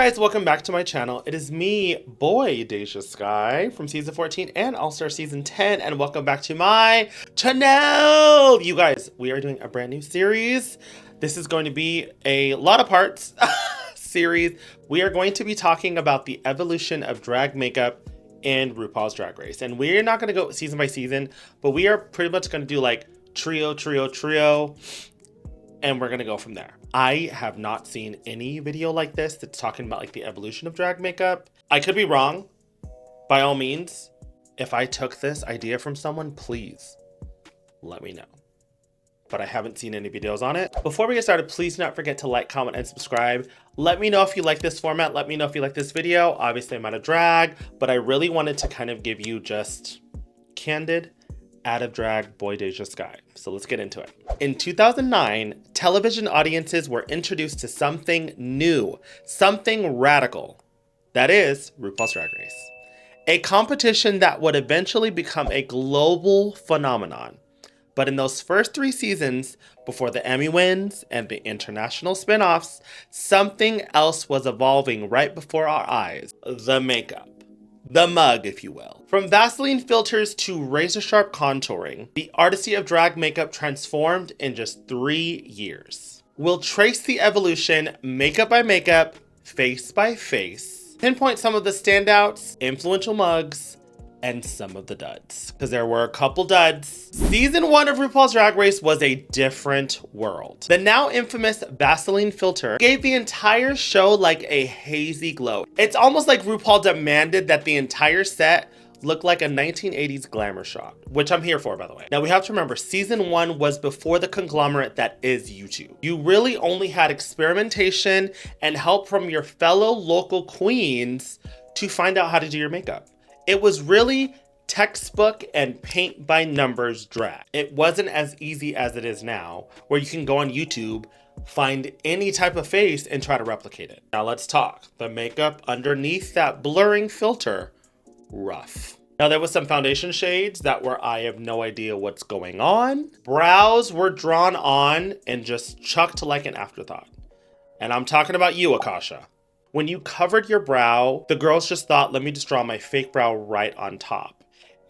guys, welcome back to my channel. It is me, boy DeJa Skye from season 14 and All-Star season 10, and welcome back to my channel. You guys, we are doing a brand new series. This is going to be a lot of parts series. We are going to be talking about the evolution of drag makeup in RuPaul's Drag Race. And we're not going to go season by season, but we are pretty much going to do like trio, and we're going to go from there. I have not seen any video like this that's talking about like the evolution of drag makeup. I could be wrong. By all means, if I took this idea from someone, please let me know. But I haven't seen any videos on it. Before we get started, please do not forget to like, comment, and subscribe. Let me know if you like this format. Let me know if you like this video. Obviously, I'm out of drag, but I really wanted to kind of give you just candid, out of drag boy DeJa Skye. So let's get into it. In 2009, television audiences were introduced to something new, something radical. That is RuPaul's Drag Race. A competition that would eventually become a global phenomenon. But in those first 3 seasons, before the Emmy wins and the international spinoffs, something else was evolving right before our eyes. The makeup. The mug, if you will. From Vaseline filters to razor-sharp contouring, the artistry of drag makeup transformed in just 3 years. We'll trace the evolution makeup by makeup, face by face, pinpoint some of the standouts, influential mugs, and some of the duds, because there were a couple duds. Season 1 of RuPaul's Drag Race was a different world. The now infamous Vaseline filter gave the entire show like a hazy glow. It's almost like RuPaul demanded that the entire set look like a 1980s glamour shot, which I'm here for, by the way. Now we have to remember, season 1 was before the conglomerate that is YouTube. You really only had experimentation and help from your fellow local queens to find out how to do your makeup. It was really textbook and paint by numbers drag. It wasn't as easy as it is now, where you can go on YouTube, find any type of face and try to replicate it. Now let's talk. The makeup underneath that blurring filter, rough. Now there was some foundation shades that were I have no idea what's going on. Brows were drawn on and just chucked like an afterthought. And I'm talking about you, Akasha. When you covered your brow, the girls just thought, let me just draw my fake brow right on top.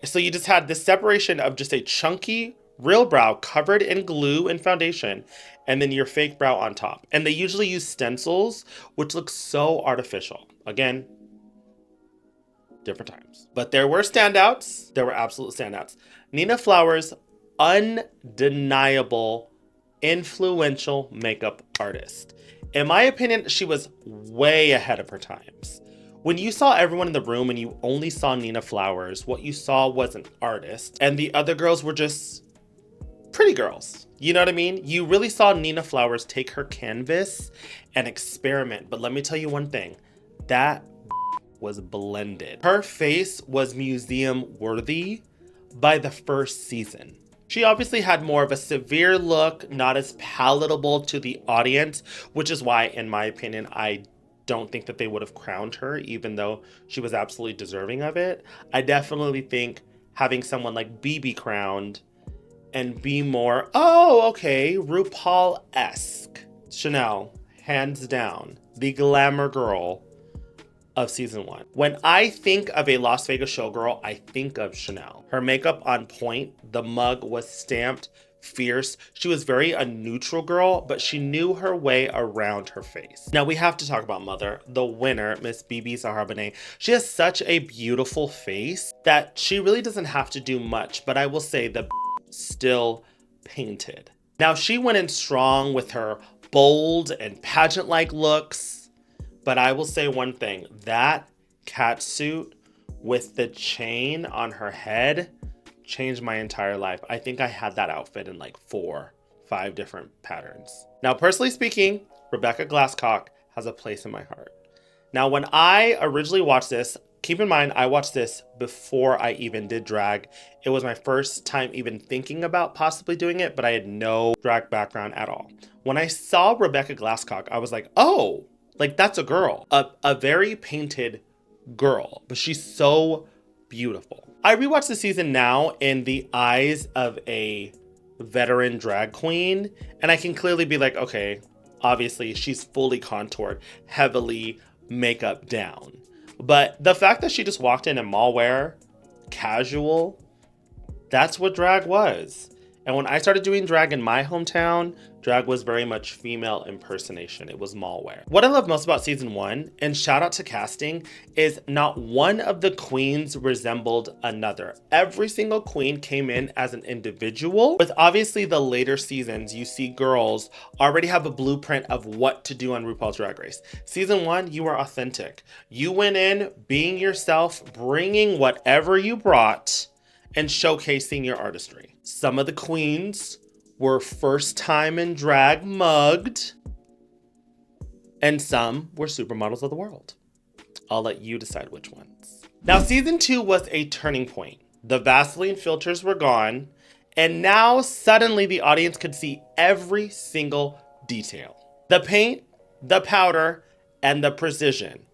So you just had this separation of just a chunky, real brow covered in glue and foundation, and then your fake brow on top. And they usually use stencils, which looks so artificial. Again, different times. But there were standouts. There were absolute standouts. Nina Flowers, undeniable, influential makeup artist. In my opinion, she was way ahead of her times. When you saw everyone in the room and you only saw Nina Flowers, what you saw was an artist, and the other girls were just pretty girls. You know what I mean? You really saw Nina Flowers take her canvas and experiment. But let me tell you one thing, that was blended. Her face was museum worthy by the first season. She obviously had more of a severe look, not as palatable to the audience, which is why, in my opinion, I don't think that they would have crowned her, even though she was absolutely deserving of it. I definitely think having someone like BB crowned and be more, oh, okay, RuPaul-esque. Chanel, hands down, the glamour girl of season 1. When I think of a Las Vegas showgirl, I think of Chanel. Her makeup on point, the mug was stamped fierce. She was very a neutral girl, but she knew her way around her face. Now we have to talk about Mother, the winner, Miss Bibi Zahara-Benet. She has such a beautiful face that she really doesn't have to do much, but I will say the still painted. Now she went in strong with her bold and pageant-like looks. But I will say one thing, that catsuit with the chain on her head changed my entire life. I think I had that outfit in like 4, 5 different patterns. Now, personally speaking, Rebecca Glasscock has a place in my heart. Now, when I originally watched this, keep in mind, I watched this before I even did drag. It was my first time even thinking about possibly doing it, but I had no drag background at all. When I saw Rebecca Glasscock, I was like, oh, like that's a girl, a very painted girl, but she's so beautiful. I rewatched the season now in the eyes of a veteran drag queen, and I can clearly be like, okay, obviously she's fully contoured, heavily makeup down. But the fact that she just walked in mall wear, casual, that's what drag was. And when I started doing drag in my hometown, drag was very much female impersonation. It was mall wear. What I love most about season 1, and shout out to casting, is not one of the queens resembled another. Every single queen came in as an individual. With obviously the later seasons, you see girls already have a blueprint of what to do on RuPaul's Drag Race. Season 1, you were authentic. You went in being yourself, bringing whatever you brought, and showcasing your artistry. Some of the queens were first time in drag mugged, and some were supermodels of the world. I'll let you decide which ones. Now, season 2 was a turning point. The Vaseline filters were gone, and now suddenly the audience could see every single detail. The paint, the powder, and the precision,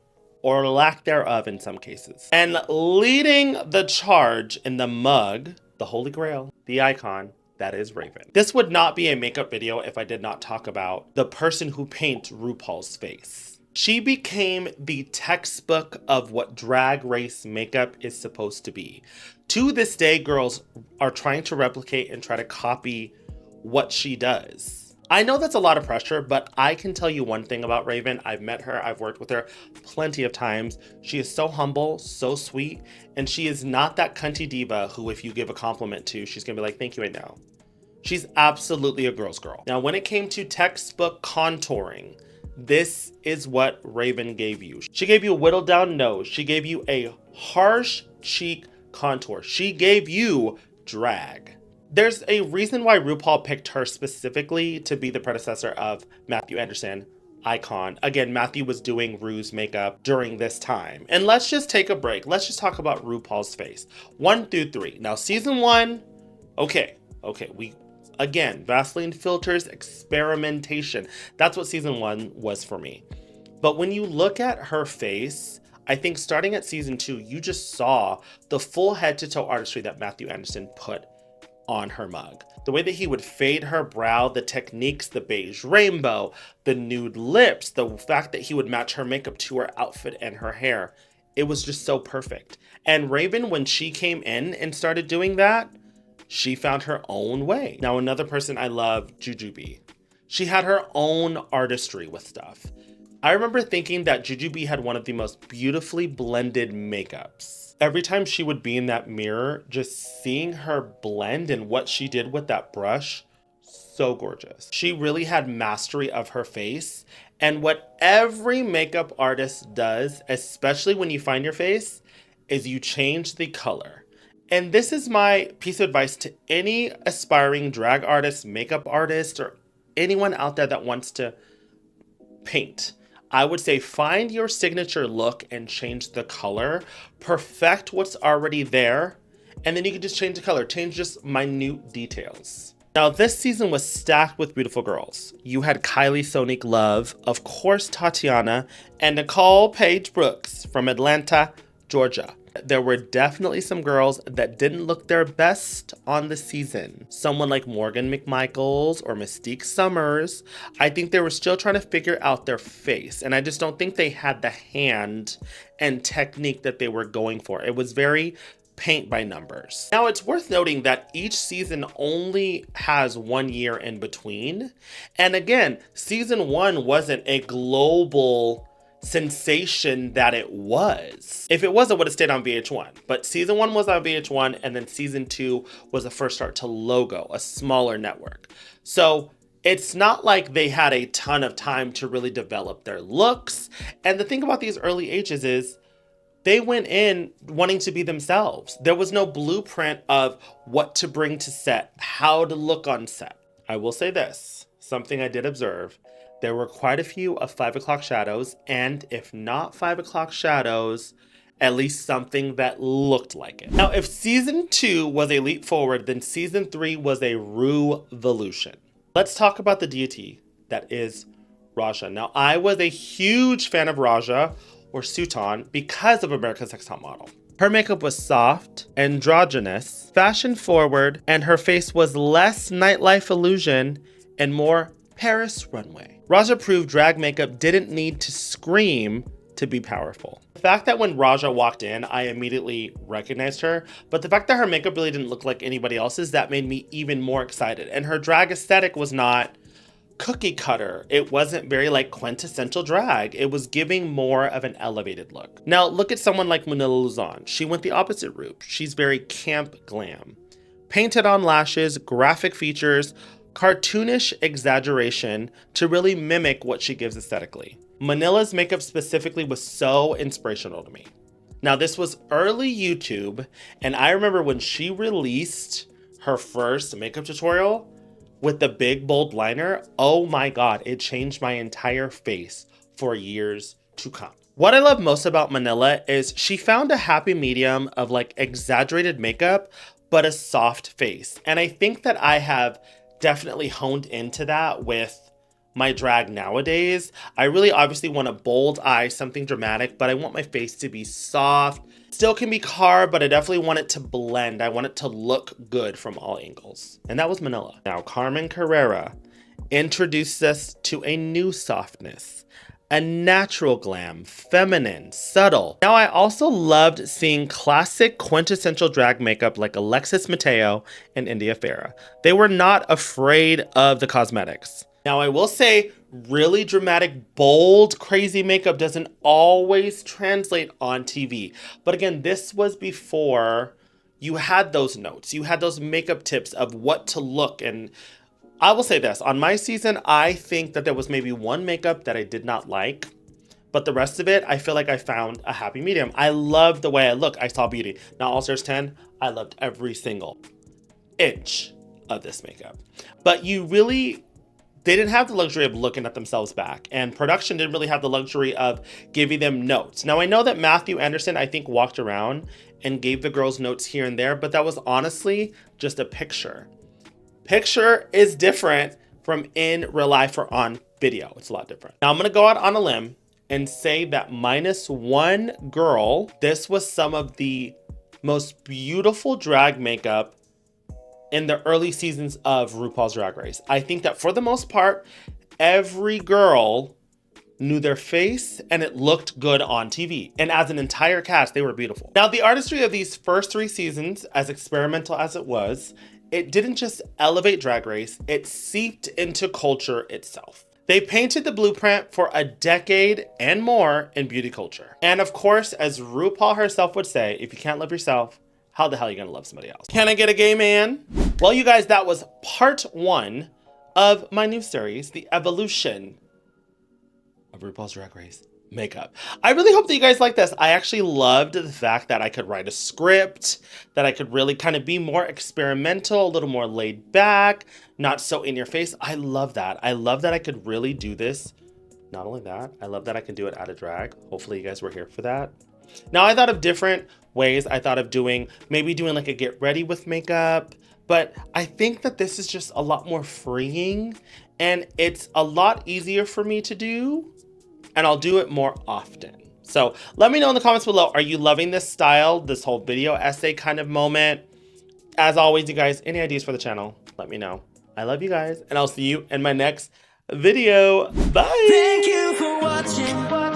or lack thereof in some cases. And leading the charge in the mug, the Holy Grail, the icon, that is Raven. This would not be a makeup video if I did not talk about the person who paints RuPaul's face. She became the textbook of what drag race makeup is supposed to be. To this day, girls are trying to replicate and try to copy what she does. I know that's a lot of pressure, but I can tell you one thing about Raven. I've met her, I've worked with her plenty of times. She is so humble, so sweet, and she is not that cunty diva who if you give a compliment to, she's gonna be like, thank you, I know. She's absolutely a girl's girl. Now, when it came to textbook contouring, this is what Raven gave you. She gave you a whittled down nose. She gave you a harsh cheek contour. She gave you drag. There's a reason why RuPaul picked her specifically to be the predecessor of Matthew Anderson, icon. Again, Matthew was doing Ru's makeup during this time. And let's just take a break. Let's just talk about RuPaul's face. 1 through 3. Now, season 1, okay, again, Vaseline filters, experimentation. That's what season 1 was for me. But when you look at her face, I think starting at season 2, you just saw the full head to toe artistry that Matthew Anderson put on her mug. The way that he would fade her brow, the techniques, the beige rainbow, the nude lips, the fact that he would match her makeup to her outfit and her hair. It was just so perfect. And Raven, when she came in and started doing that, she found her own way. Now, another person I love, Jujubee. She had her own artistry with stuff. I remember thinking that Jujubee had one of the most beautifully blended makeups. Every time she would be in that mirror, just seeing her blend and what she did with that brush, so gorgeous. She really had mastery of her face. And what every makeup artist does, especially when you find your face, is you change the color. And this is my piece of advice to any aspiring drag artist, makeup artist, or anyone out there that wants to paint. I would say find your signature look and change the color, perfect what's already there, and then you can just change the color, change just minute details. Now, this season was stacked with beautiful girls. You had Kylie Sonique Love, of course Tatiana, and Nicole Paige Brooks from Atlanta, Georgia. There were definitely some girls that didn't look their best on the season. Someone like Morgan McMichaels or Mystique Summers, I think they were still trying to figure out their face. And I just don't think they had the hand and technique that they were going for. It was very paint by numbers. Now, it's worth noting that each season only has 1 year in between. And again, season 1 wasn't a global sensation that it was. If it was, it would have stayed on VH1. But season 1 was on VH1, and then season 2 was the first start to Logo, a smaller network. So it's not like they had a ton of time to really develop their looks. And the thing about these early ages is they went in wanting to be themselves. There was no blueprint of what to bring to set, how to look on set. I will say this, something I did observe. There were quite a few of 5 o'clock shadows, and if not 5 o'clock shadows, at least something that looked like it. Now, if season 2 was a leap forward, then season 3 was a Ru-volution. Let's talk about the deity that is Raja. Now, I was a huge fan of Raja, or Sutan, because of America's Next Top Model. Her makeup was soft, androgynous, fashion forward, and her face was less nightlife illusion and more Paris runway. Raja proved drag makeup didn't need to scream to be powerful. The fact that when Raja walked in, I immediately recognized her, but the fact that her makeup really didn't look like anybody else's, that made me even more excited. And her drag aesthetic was not cookie cutter. It wasn't very like quintessential drag. It was giving more of an elevated look. Now look at someone like Manila Luzon. She went the opposite route. She's very camp glam. Painted on lashes, graphic features, cartoonish exaggeration to really mimic what she gives aesthetically. Manila's makeup specifically was so inspirational to me. Now this was early YouTube, and I remember when she released her first makeup tutorial with the big bold liner, oh my God, it changed my entire face for years to come. What I love most about Manila is she found a happy medium of like exaggerated makeup, but a soft face. And I think that I have definitely honed into that with my drag nowadays. I really obviously want a bold eye, something dramatic, but I want my face to be soft. Still can be carved, but I definitely want it to blend. I want it to look good from all angles. And that was Manila. Now, Carmen Carrera introduced us to a new softness, a natural glam, feminine, subtle. Now, I also loved seeing classic quintessential drag makeup like Alexis Mateo and India Farah. They were not afraid of the cosmetics. Now, I will say, really dramatic, bold, crazy makeup doesn't always translate on TV. But again, this was before you had those notes. You had those makeup tips of what to look. And I will say this, on my season, I think that there was maybe one makeup that I did not like. But the rest of it, I feel like I found a happy medium. I loved the way I look. I saw beauty. Now, All Stars 10, I loved every single inch of this makeup. But they didn't have the luxury of looking at themselves back, and production didn't really have the luxury of giving them notes. Now, I know that Matthew Anderson, I think, walked around and gave the girls notes here and there, but that was honestly just a picture. Picture is different from in real life or on video. It's a lot different. Now, I'm gonna go out on a limb and say that minus one girl, this was some of the most beautiful drag makeup in the early seasons of RuPaul's Drag Race. I think that for the most part, every girl knew their face and it looked good on TV. And as an entire cast, they were beautiful. Now, the artistry of these first 3 seasons, as experimental as it was, it didn't just elevate Drag Race, it seeped into culture itself. They painted the blueprint for a decade and more in beauty culture. And of course, as RuPaul herself would say, if you can't love yourself, how the hell are you gonna love somebody else? Can I get a gay man? Well, you guys, that was part 1 of my new series, The Evolution of RuPaul's Drag Race makeup. I really hope that you guys like this. I actually loved the fact that I could write a script, that I could really kind of be more experimental, a little more laid back, not so in your face. I love that. I love that I could really do this. Not only that, I love that I can do it out of drag. Hopefully you guys were here for that. Now, I thought of different ways. I thought of maybe doing like a get ready with makeup, but I think that this is just a lot more freeing and it's a lot easier for me to do, and I'll do it more often. So let me know in the comments below, are you loving this style, this whole video essay kind of moment? As always, you guys, any ideas for the channel, let me know. I love you guys, and I'll see you in my next video. Bye. Thank you for watching.